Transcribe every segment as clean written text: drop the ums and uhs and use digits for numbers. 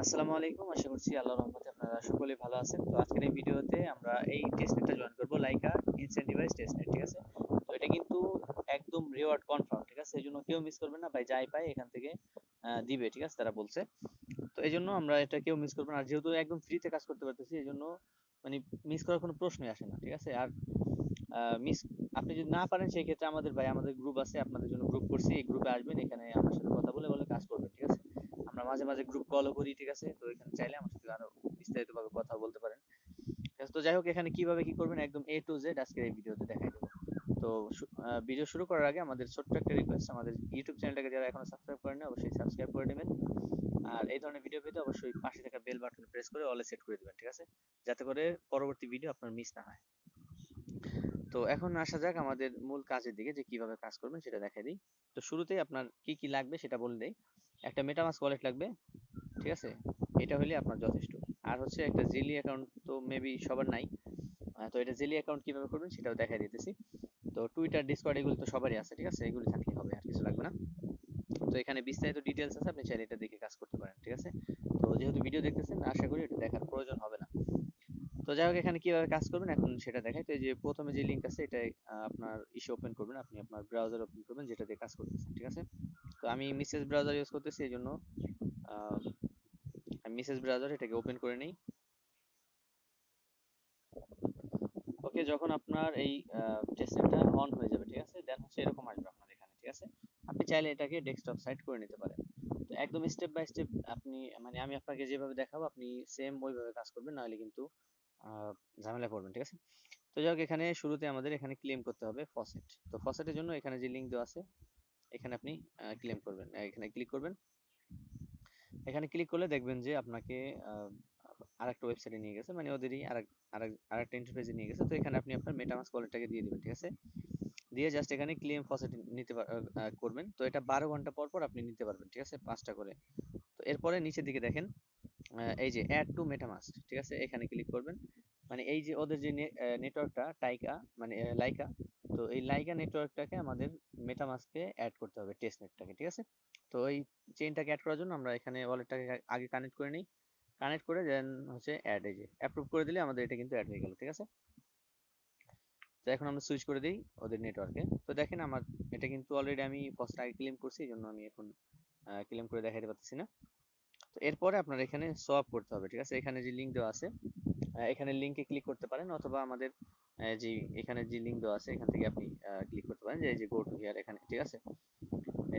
আসসালামু আলাইকুম। আশা করছি আল্লাহর রহমতে আপনারা সকলেই ভালো আছেন। তো আজকের এই ভিডিওতে আমরা এই টেস্টনেটটা জয়েন করব, লাইকা ইনসেন্টিভাইজ টেস্টনেট, ঠিক আছে? তো এটা কিন্তু একদম রিওয়ার্ড কনফার্ম, ঠিক আছে? এজন্য কেউ মিস করবেন না ভাই, যাই পায় এখান থেকে দিবে, ঠিক আছে? তারা বলছে। তো এজন্য আমরা এটা কেউ মিস করবো না। আর যেহেতু একদম ফ্রিতে কাজ করতে পারতেছি, এজন্য মানে মিস করার কোনো প্রশ্নই আসে না, ঠিক আছে? আর মিস আপনি যদি না পারেন সেই ক্ষেত্রে আমাদের গ্রুপ আছে, আপনাদের জন্য গ্রুপ করছি। এই গ্রুপে আসবেন, এখানে আমার সাথে কথা বলে বলে কাজ করবেন, ঠিক আছে? আমরা মাঝে মাঝে গ্রুপ কলও করি, ঠিক আছে? তো এখানে চাইলে আমার সাথে আরো বিস্তারিত ভাবে কথা বলতে পারেন, ঠিক আছে? তো যাই হোক, এখানে কিভাবে কি করবেন একদম এ টু জেড আজকের এই ভিডিওতে দেখাই দেবো। তো ভিডিও শুরু করার আগে আমাদের ছোট্ট একটা রিকোয়েস্ট, আমাদের ইউটিউব চ্যানেলটাকে যারা এখনো সাবস্ক্রাইব করেন না অবশ্যই সাবস্ক্রাইব করে নেবেন। আর এই ধরনের ভিডিও পেতে অবশ্যই পাশে থাকা বেল বাটন প্রেস করে অলে সেট করে দিবেন, ঠিক আছে? যাতে করে পরবর্তী ভিডিও আপনার মিস না হয়। তো এখন আসা যাক আমাদের মূল কাজের দিকে, যে কিভাবে কাজ করবেন সেটা দেখাই দিই। তো শুরুতেই আপনার কি কি লাগবে সেটা বলে দেই। একটা মেটামাস্ক ওয়ালেট লাগবে, ঠিক আছে? এটা হলে আপনার যথেষ্ট। আর হচ্ছে একটা জেলি অ্যাকাউন্ট, তো মেবি সবার নাই। তো এটা জেলি অ্যাকাউন্ট কিভাবে করবেন সেটাও দেখাই দিতেছি। তো টুইটার, ডিসকর্ড এগুলো তো সবারই আছে, ঠিক আছে? এগুলি থাকলেই হবে, আর কিছু লাগবে না। তো এখানে বিস্তারিত ডিটেলস আছে, আপনি চাইলে এটা দেখে কাজ করতে পারেন, ঠিক আছে? তো যেহেতু ভিডিও দেখতেছেন, আশা করি এটা দেখার প্রয়োজন হবে না। তো যাই হোক, এখানে কিভাবে কাজ করবেন এখন সেটা দেখাই। তো এই যে প্রথমে যে লিঙ্ক আছে, এটা আপনার ইসে ওপেন করবেন, আপনি আপনার ব্রাউজার ওপেন করবেন যেটা দিয়ে কাজ করতেছেন, ঠিক আছে? তো আমি মিসেস ব্রাউজার ইউজ করতেছি, এই জন্য আমি মিসেস ব্রাউজার এটাকে ওপেন করে নিই। ওকে, যখন আপনার এই টেস্টনেটটা অন হয়ে যাবে, ঠিক আছে, দেন হচ্ছে এরকম আসবে আপনার এখানে, ঠিক আছে? আপনি চাইলে এটাকে ডেস্কটপ সাইড করে নিতে পারেন। তো একদম স্টেপ বাই স্টেপ আপনি, মানে আমি আপনাকে যেভাবে দেখাবো আপনি সেম ওইভাবে কাজ করবেন, নাহলে কিন্তু আহ, ঝামেলা করবেন, ঠিক আছে? তো যাই হোক, এখানে শুরুতে আমাদের এখানে ক্লেম করতে হবে ফসেট। তো ফসেটের জন্য এখানে যে লিঙ্ক দেওয়া আছে, এখানে আপনি ক্লেম করবেন, এখানে ক্লিক করবেন। এখানে ক্লিক করলে দেখবেন যে আপনাকে আরেকটা ওয়েবসাইটে নিয়ে গেছে, মানে ওদেরই আরেকটা ইন্টারফেসে নিয়ে গেছে। তো এখানে আপনি আপনার মেটামাস্ক ওয়ালেটটাকে দিয়ে দিবেন, ঠিক আছে? দিয়ে জাস্ট এখানে ক্লেম ফসেট করবেন। তো এটা 12 ঘন্টা পর পর আপনি নিতে পারবেন, ঠিক আছে? 5টা করে। তো এরপরে নিচের দিকে দেখেন, এই যে অ্যাড টু মেটামাস্ক, ঠিক আছে? এখানে ক্লিক করবেন। মানে এই যে ওদের যে নেটওয়ার্কটা টাইকা, মানে লাইকা, তো এই লাইকা নেটওয়ার্কটাকে আমাদের মেটামাস্কে অ্যাড করতে হবে, টেস্ট নেটটাকে, ঠিক আছে? তো এই চেইনটাকে অ্যাড করার জন্য আমরা এখানে ওয়ালেটটাকে আগে কানেক্ট করে নিই। কানেক্ট করে দেন হচ্ছে অ্যাড, এই যে অ্যাপ্রুভ করে দিলে আমাদের এটা কিন্তু অ্যাড হয়ে গেল, ঠিক আছে? তো এখন আমরা সুইচ করে দিই ওদের নেটওয়ার্কে। তো দেখেন আমার এটা কিন্তু অলরেডি আমি ফার্স্ট আগে ক্লেম করছি, এই জন্য আমি এখন ক্লেম করে দেখাইতে পারতেছি না। তো এরপরে আপনার এখানে সোয়াপ করতে হবে, ঠিক আছে? এখানে যে লিঙ্ক দেওয়া আছে, এখানে লিঙ্কে ক্লিক করতে পারেন, অথবা আমাদের যে এখানে যে লিঙ্ক দেওয়া আছে এখান থেকে আপনি ক্লিক করতে পারেন, যে এই যে গো টু হিয়ার এখানে, ঠিক আছে?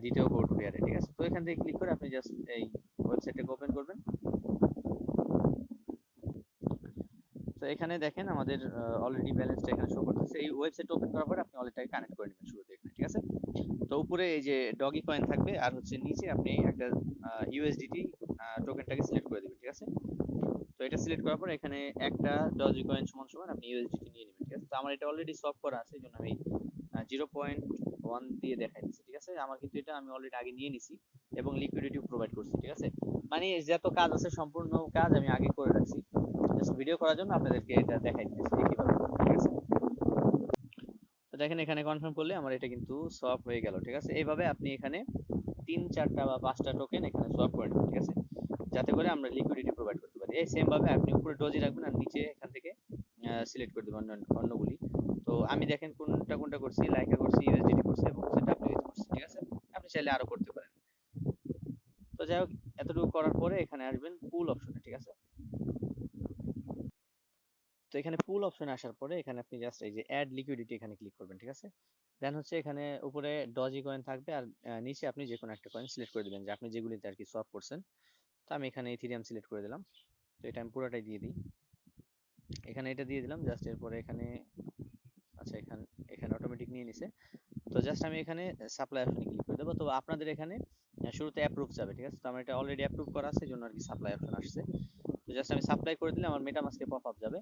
দ্বিতীয় গো টু হিয়ারে, ঠিক আছে? তো এখান থেকে ক্লিক করে আপনি জাস্ট এই ওয়েবসাইটটাকে ওপেন করবেন। তো এখানে দেখেন আমাদের অলরেডি ব্যালেন্সটা এখানে শো করতেছে। এই ওয়েবসাইট ওপেন করার পরে আপনি ওয়ালেটটাকে কানেক্ট করে নেবেন শুরুতে এখানে, ঠিক আছে? তো উপরে এই যে ডগি কয়েন থাকবে, আর হচ্ছে নিচে আপনি একটা ইউএসডিটি টোকেনটাকে সিলেক্ট করে দিবেন, ঠিক আছে? তো এটা সিলেক্ট করার পর এখানে একটা ডজি কয়েন সমান সমান আপনি ইউএসডিটি নিয়ে নেবেন, ঠিক আছে? তো আমার এটা অলরেডি সলভ করা আছে, এই জন্য আমি 0.1 দিয়ে দেখাই দিচ্ছি, ঠিক আছে? আমার কিন্তু এটা আমি অলরেডি আগে নিয়ে নিছি এবং লিকুইডিটি প্রোভাইড করছি, ঠিক আছে? মানে যত কাজ আছে সম্পূর্ণ কাজ আমি আগে করে রাখছি, জাস্ট ভিডিও করার জন্য আপনাদেরকে এটা দেখাই দিতেছি যে কিভাবে করবেন, ঠিক আছে? তো দেখেন এখানে কনফার্ম করলে আমার এটা কিন্তু সোয়াপ হয়ে গেল, ঠিক আছে? এইভাবে আপনি এখানে 3, 4 বা 5টা টোকেন এখানে সোয়াপ করে নেবেন, ঠিক আছে? যাতে করে আমরা লিকুইডিটি প্রোভাইড করতে পারি। এই সেম ভাবে আপনি উপরে ডোজি রাখবেন, আর নিচে এখান থেকে সিলেক্ট করে দেবেন অন্যগুলি। তো আমি দেখেন কোনটা কোনটা করছি, লাইকা করছি, ইউএসডিটি করছি এবং হচ্ছে ডাব্লিউএইচ করছি, ঠিক আছে? আপনি চাইলে আরো করতে পারেন। তো যাই হোক, এতটুকু করার পরে এখানে আসবেন পুল অপশনে, ঠিক আছে? তো এখানে পুল অপশনে আসার পরে এখানে আপনি জাস্ট এই যে অ্যাড লিকুইডিটি এখানে ক্লিক করবেন, ঠিক আছে? দেন হচ্ছে এখানে উপরে ডজি কয়েন থাকবে, আর নিচে আপনি যে কোনো একটা কয়েন সিলেক্ট করে দিবেন, যে আপনি যেগুলিতে আর কি সোয়াপ করছেন। তো আমি এখানে ইথিরিয়াম সিলেক্ট করে দিলাম। তো এটা আমি পুরোটাই দিয়ে দিই, এখানে এটা দিয়ে দিলাম জাস্ট। এরপরে এখানে, আচ্ছা, এখানে এখানে অটোমেটিক নিয়ে নিছে। তো জাস্ট আমি এখানে সাপ্লাই অপশনে ক্লিক করে দেবো। তো আপনাদের এখানে শুরুতে অ্যাপ্রুভ যাবে, ঠিক আছে? তো আমার এটা অলরেডি অ্যাপ্রুভ করা আছে, এই জন্য আর কি সাপ্লাই অপশন আসছে। তো জাস্ট আমি সাপ্লাই করে দিলে আমার মেটামাস্কে পপ আপ যাবে।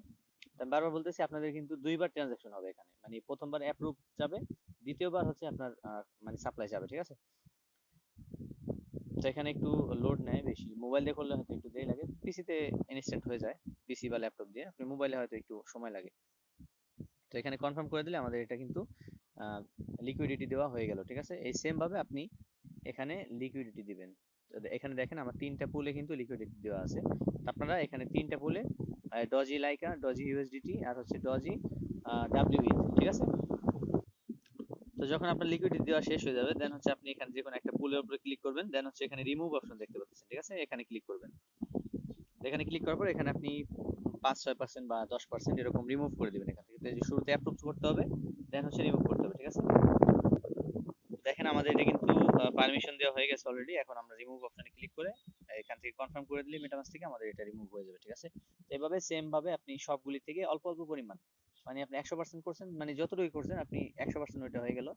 তো আমি বারবার বলতেছি, আপনাদের কিন্তু দুইবার ট্রানজাকশন হবে এখানে, মানে প্রথমবার অ্যাপ্রুভ যাবে, দ্বিতীয়বার হচ্ছে আপনার মানে সাপ্লাই যাবে, ঠিক আছে? তো এখানে একটু লোড নেয় বেশি, মোবাইল দিয়ে করলে হয়তো একটু দেরি লাগে, পিসিতে ইনস্ট্যান্ট হয়ে যায়। পিসি বা ল্যাপটপ দিয়ে, আপনি মোবাইলে হয়তো একটু সময় লাগে। তো এখানে কনফার্ম করে দিলে আমাদের এটা কিন্তু লিকুইডিটি দেওয়া হয়ে গেল, ঠিক আছে? এই সেম ভাবে আপনি এখানে লিকুইডিটি দিবেন। এখানে দেখেন আমার 3টা পুলে কিন্তু লিকুইডিটি দেওয়া আছে। আপনারা এখানে 3টা পুলে ডজি লাইকা, ডজি ইউএসডিটি আর হচ্ছে ডজি ডাব্লিউই, ঠিক আছে। তো যখন আপনার লিকুইডিটি দেওয়া শেষ হয়ে যাবে, দেন হচ্ছে আপনি এখানে যে কোনো একটা পুলের উপরে ক্লিক করবেন, দেন হচ্ছে এখানে রিমুভ অপশন দেখতে পাচ্ছেন, ঠিক আছে, এখানে ক্লিক করবেন। এখানে ক্লিক করার পর এখানে আপনি 5-6% বা 10% এরকম রিমুভ করে দিবেন এখান থেকে। তো এই যে শুরুতে অ্যাপ্রুভ করতে হবে, দেন হচ্ছে রিমুভ করতে হবে, ঠিক আছে। দেখেন আমাদের এটা কিন্তু পারমিশন দেওয়া হয়ে গেছে অলরেডি। এখন আমরা রিমুভ অপশনে ক্লিক করে এখান থেকে কনফার্ম করে দিলে মেটামাস্ক থেকে আমাদের এটা রিমুভ হয়ে যাবে, ঠিক আছে। তো এভাবে সেম ভাবে আপনি সবগুলি থেকে অল্প অল্প পরিমাণ, মানে আপনি 100% করছেন, মানে যতটুকু করছেন আপনি 100% ওইটা হয়ে গেল,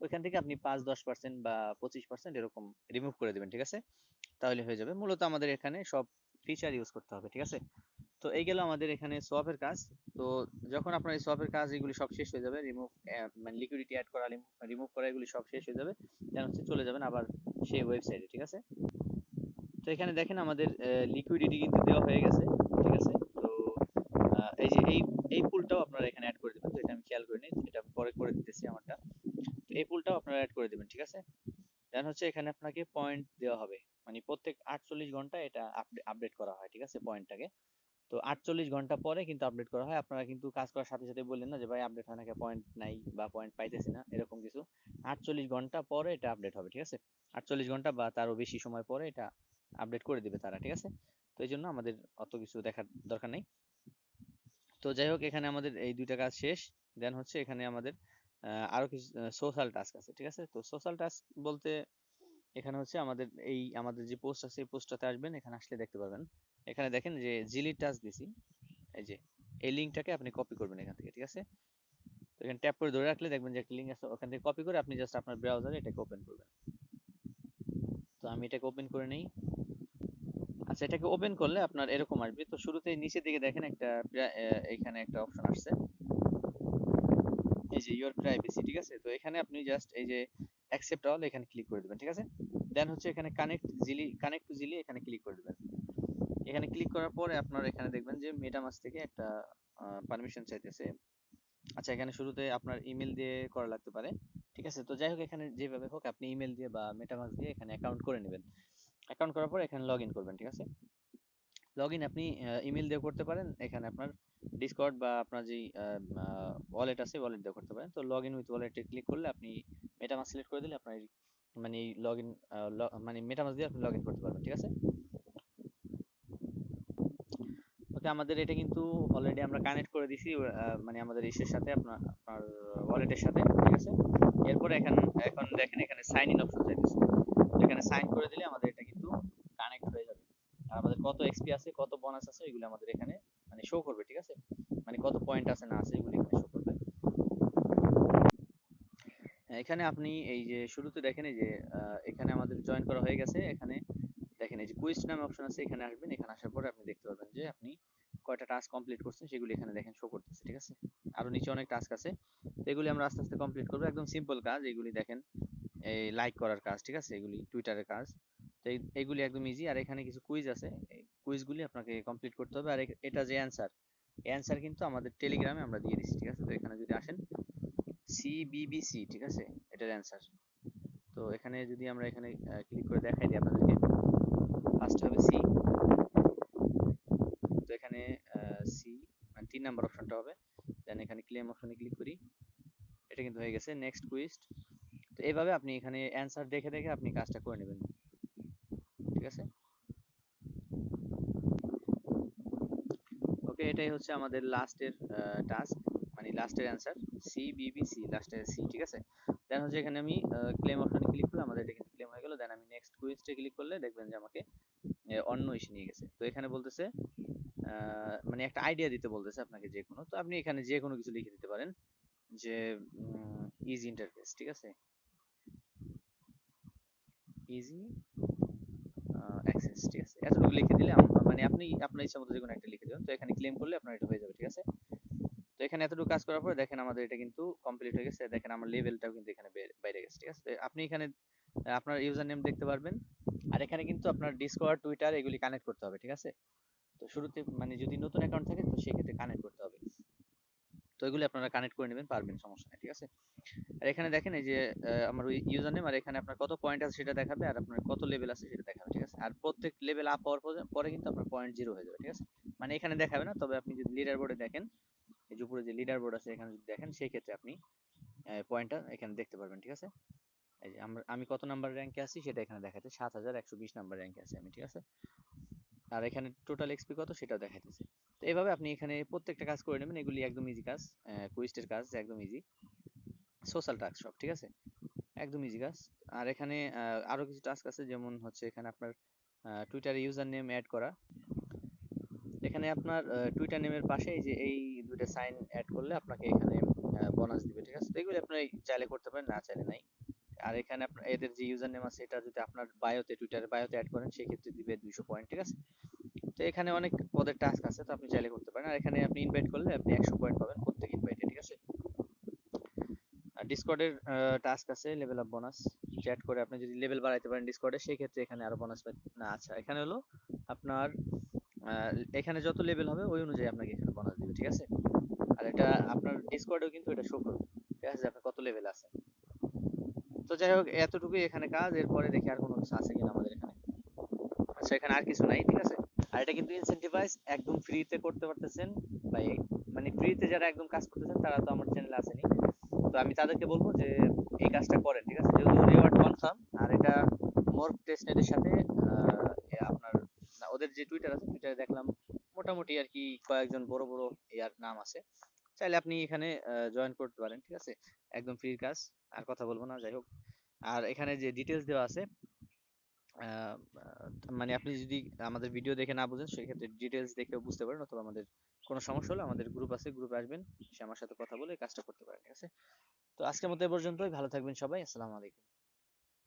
ওইখান থেকে আপনি 5-10% বা 25% এরকম রিমুভ করে দিবেন, ঠিক আছে। তাহলে হয়ে যাবে। মূলত আমাদের এখানে সব ফিচার ইউজ করতে হবে, ঠিক আছে। তো এই গেল আমাদের এখানে সোয়াপের কাজ। তো যখন আপনার এই সোয়াপের কাজ এগুলি সব শেষ হয়ে যাবে, রিমুভ মানে লিকুইডিটি অ্যাড করা, রিমুভ করা, এগুলি সব শেষ হয়ে যাবে, দেন হচ্ছে চলে যাবেন আবার সেই ওয়েবসাইটে, ঠিক আছে। তো এখানে দেখেন আমাদের লিকুইডিটি কিন্তু দেওয়া হয়ে গেছে, ঠিক আছে। তো এই যে এই পুলটাও আপনারা এখানে অ্যাড করে দিবেন। তো এটা আমি খেয়াল করিনি, এটা আমি পরে করে দিতেছি আমারটা। তো এই পুলটাও আপনারা অ্যাড করে দিবেন, ঠিক আছে। দেন হচ্ছে এখানে আপনাকে পয়েন্ট দেওয়া হবে, মানে প্রত্যেক 48 ঘন্টা এটা আপডেট করা হয়, ঠিক আছে, পয়েন্টটাকে। তো 48 ঘন্টা পরে কিন্তু আপডেট করা হয়। আপনারা কিন্তু কাজ করার সাথে সাথে বললেন না যে ভাই আপডেট হয় না, পয়েন্ট নাই বা পয়েন্ট পাইতেছি না, এরকম কিছু। 48 ঘন্টা পরে এটা আপডেট হবে, ঠিক আছে। 48 ঘন্টা বা তারও বেশি সময় পরে এটা আপডেট করে দিবে তারা, ঠিক আছে। তো এই জন্য আমাদের অত কিছু দেখার দরকার নেই। তো যাই হোক, এখানে আমাদের এই দুইটা কাজ শেষ। দেন হচ্ছে এখানে আমাদের আরো কিছু সোশ্যাল টাস্ক আছে, ঠিক আছে। তো সোশ্যাল টাস্ক বলতে এখানে হচ্ছে আমাদের যে পোস্ট আছে এই পোস্টটাতে আসবেন, এখানে আসলে দেখতে পারবেন। এখানে দেখেন যে জিলি টাস্ক দিছি, এই যে এই লিঙ্কটাকে আপনি কপি করবেন এখান থেকে, ঠিক আছে। তো এখানে ট্যাপ করে ধরে রাখলে দেখবেন যে একটা লিঙ্ক আছে, ওখান থেকে কপি করে আপনি জাস্ট আপনার ব্রাউজারে এটাকে ওপেন করবেন। তো আমি এটাকে ওপেন করে নেই। আচ্ছা, এটাকে ওপেন করলে আপনার এরকম আসবে। তো শুরুতেই নিচের দিকে দেখেন একটা এখানে একটা অপশন আসছে, এই যে ইওর প্রাইভেসি, ঠিক আছে। তো এখানে আপনি জাস্ট এই যে অ্যাকসেপ্ট অল এখানে ক্লিক করে দিবেন, ঠিক আছে। দেন হচ্ছে এখানে কানেক্ট টু জিলি এখানে ক্লিক করে দিবেন। এখানে ক্লিক করার পরে আপনার এখানে দেখবেন যে মেটামাস্ক থেকে একটা পারমিশন চাইতেছে। আচ্ছা, এখানে শুরুতে আপনার ইমেল দিয়ে করা লাগতে পারে, ঠিক আছে। তো যাই হোক, এখানে যেভাবে হোক আপনি ইমেল দিয়ে বা মেটামাস্ক দিয়ে এখানে অ্যাকাউন্ট করে নেবেন। অ্যাকাউন্ট করার পর এখানে লগ ইন করবেন, ঠিক আছে। লগ ইন আপনি ইমেল দিয়ে করতে পারেন, এখানে আপনার ডিসকর্ড বা আপনার যেই ওয়ালেট আছে ওয়ালেট দিয়ে করতে পারেন। তো লগ ইন উইথ ওয়ালেটে ক্লিক করলে আপনি মেটামাস্ক সিলেক্ট করে দিলে আপনার মানে লগ ইন মানে মেটামাস্ক দিয়ে আপনি লগ ইন করতে পারবেন, ঠিক আছে। ওকে, আমাদের এটা কিন্তু অলরেডি আমরা কানেক্ট করে দিছি, মানে আমাদের ইসের সাথে, আপনার ওয়ালেটের সাথে, ঠিক আছে। এরপরে এখন দেখেন এখানে সাইন ইন অপশন চাইতেছে। তো এখানে সাইন করে দিলে আমাদের এটা কিন্তু কানেক্ট হয়ে যাবে। আর আমাদের কত এক্সপি আছে, কত বোনাস আছে, এগুলো আমাদের এখানে মানে শো করবে, ঠিক আছে। মানে কত পয়েন্ট আছে না আছে এগুলো এখানে শো করবে। এখানে আপনি এই যে শুরুতে দেখেন এই যে এখানে আমাদের জয়েন করা হয়ে গেছে। এখানে দেখেন এই যে কুইজ নামে অপশন আছে, এখানে আসবেন। এখানে আসার পরে আপনি দেখতে পারবেন যে আপনি কয়টা টাস্ক কমপ্লিট করছেন সেগুলি এখানে দেখেন শো করতেছে, ঠিক আছে। আরো নিচে অনেক টাস্ক আছে, তো এগুলি আমরা আস্তে আস্তে কমপ্লিট করবো। একদম সিম্পল কাজ এগুলি, দেখেন এই লাইক করার কাজ, ঠিক আছে, এগুলি টুইটারের কাজ। তো এইগুলি একদম ইজি। আর এখানে কিছু কুইজ আছে, এই কুইজগুলি আপনাকে কমপ্লিট করতে হবে। আর এটা যে অ্যান্সার, অ্যান্সার কিন্তু আমাদের টেলিগ্রামে আমরা দিয়ে দিচ্ছি, ঠিক আছে। তো এখানে যদি আসেন সিবিবিসি, ঠিক আছে, এটার অ্যান্সার। তো এখানে যদি আমরা এখানে ক্লিক করে দেখাই দিই আপনাদেরকে, ফার্স্ট হবে সি। তো এখানে সি মানে 3 নাম্বার অপশনটা হবে। দেন এখানে ক্লেম অপশনে ক্লিক করি, এটা কিন্তু হয়ে গেছে। Next quiz. তো এইভাবে আপনি এখানে অ্যান্সার দেখে দেখে আপনি কাজটা করে নেবেন, ঠিক আছে। ওকে, এটাই হচ্ছে আমাদের লাস্টের টাস্ক, মানে লাস্টের অ্যান্সার সিবিবিসি, লাস্টের সি, ঠিক আছে। দেন হচ্ছে এখানে আমি ক্লেম অপশনে ক্লিক করলে আমাদের এটা কিন্তু ক্লেম হয়ে গেল। দেন আমি নেক্সট কুইজে ক্লিক করলে দেখবেন যে আমাকে অন্য ইস্যু নিয়ে গেছে। তো এখানে বলতেছে মানে একটা আইডিয়া দিতে বলতেছে আপনাকে যে কোনো। তো আপনি এখানে যে কোনো কিছু লিখে দিতে পারেন যে ইজি ইন্টারফেস, ঠিক আছে, ইজি অ্যাক্সেস, ঠিক আছে। এতটুকু লিখে দিলে মানে আপনি আপনার ইচ্ছা মতো যে কোনো একটা লিখে দেবেন। তো এখানে ক্লেম করলে আপনার এটা হয়ে যাবে, ঠিক আছে। তো এখানে এতটুকু কাজ করার পরে দেখেন আমাদের এটা কিন্তু কমপ্লিট হয়ে গেছে। দেখেন আমার লেভেলটাও কিন্তু এখানে বাইরে গেছে, ঠিক আছে। তো আপনি এখানে আপনার ইউজার নেম দেখতে পারবেন। আর এখানে কিন্তু আপনার ডিসকর্ড, টুইটার এগুলি কানেক্ট করতে হবে, ঠিক আছে। তো শুরুতে মানে যদি নতুন অ্যাকাউন্ট থাকে তো সেক্ষেত্রে কানেক্ট করতে হবে। তো এগুলি আপনারা কানেক্ট করে নেবেন, পারবেন, সমস্যা নেই, ঠিক আছে। আর এখানে দেখেন এই যে আমার ওই ইউজার নেম, আর এখানে আপনার কত পয়েন্ট আছে সেটা দেখাবে, আর আপনার কত লেভেল আছে সেটা দেখাবে, ঠিক আছে। আর প্রত্যেক লেভেল আপ হওয়ার পরে কিন্তু আপনার পয়েন্ট 0 হয়ে যাবে, ঠিক আছে। মানে এখানে দেখাবে না, তবে আপনি যদি লিডার বোর্ডে দেখেন, এই যে উপরে যে লিডার বোর্ড আছে এখানে যদি দেখেন, সেই ক্ষেত্রে আপনি পয়েন্টটা এখানে দেখতে পারবেন, ঠিক আছে। এই যে আমি কত নাম্বার র্যাঙ্কে আছি সেটা এখানে দেখাচ্ছে, 7120 নাম্বার র্যাঙ্কে আছি আমি, ঠিক আছে। আর এখানে টোটাল এক্সপি কত সেটাও দেখাইতেছে। তো এইভাবে আপনি এখানে প্রত্যেকটা কাজ করে নেবেন, এগুলি একদম ইজি কাজ, কুইস্টের কাজ একদম ইজি, সোশ্যাল টাস্ক সব, ঠিক আছে, একদম ইজি কাজ। আর এখানে আরো কিছু টাস্ক আছে, যেমন হচ্ছে এখানে আপনার টুইটারে ইউজার নেম অ্যাড করা। এখানে আপনার টুইটার নেমের পাশে এই যে এই দুইটা সাইন অ্যাড করলে আপনাকে এখানে বোনাস দিবে, ঠিক আছে। তো এগুলো আপনি চাইলে করতে পারেন, না চাইলে নাই। আর এখানে আপনার এদের যে ইউজার নেম আছে এটা যদি আপনার বায়োতে, টুইটারের বায়োতে অ্যাড করেন, সেই ক্ষেত্রে দিবে 200 পয়েন্ট, ঠিক আছে। তো এখানে অনেক পদের টাস্ক আছে, তো আপনি চাইলে করতে পারেন। আর এখানে আপনি ইনভাইট করলে আপনি 100 পয়েন্ট পাবেন প্রত্যেক ইনভাইটে, ঠিক আছে। আর ডিসকর্ডের টাস্ক আছে লেভেল আপ বোনাস, চ্যাট করে আপনি যদি লেভেল বাড়াইতে পারেন ডিসকর্ডে, সেই ক্ষেত্রে এখানে আরো বোনাস পাবেন। না, আচ্ছা, এখানে হলো আপনার এখানে যত লেভেল হবে ওই অনুযায়ী আপনাকে এখানে বোনাস দিবে, ঠিক আছে। আর এটা আপনার ডিসকর্ডেও কিন্তু এটা শো করবে, ঠিক আছে, যে আপনি কত লেভেল আছেন। তো যাই হোক, এতটুকুই এখানে কাজ, এরপরে দেখি আর কোনো কিছু আছে কিনা আমাদের এখানে। আচ্ছা, এখানে আর কিছু নাই, ঠিক আছে। আর এটা কিন্তু ইনসেন্টিভাইজ একদম ফ্রিতে করতে পারতেছেন ভাই, মানে ফ্রিতে যারা একদম কাজ করতেছেন তারা তো আমার চ্যানেলে আসেনি, তো আমি তাদেরকে বলবো যে এই কাজটা করেন, ঠিক আছে, যেহেতু রিওয়ার্ড কনফার্ম। আর এটা মর্ফ টেস্টনেটের সাথে আপনার, না, ওদের যে টুইটার আছে, টুইটারে দেখলাম মোটামুটি আর কি কয়েকজন বড় বড় ইয়ার নাম আছে, চাইলে আপনি এখানে জয়েন করতে পারেন, ঠিক আছে, একদম ফ্রি কাজ। আর কথা বলবো না, যাই হোক। আর এখানে যে ডিটেলস দেওয়া আছে, আহ, মানে আপনি যদি আমাদের ভিডিও দেখে না বুঝেন, সেক্ষেত্রে ডিটেলস দেখেও বুঝতে পারেন, অথবা আমাদের কোনো সমস্যা হলে আমাদের গ্রুপ আছে, গ্রুপে আসবেন, সে আমার সাথে কথা বলে এই কাজটা করতে পারেন, ঠিক আছে। তো আজকের মতো এ পর্যন্তই, ভালো থাকবেন সবাই, আসসালামু আলাইকুম।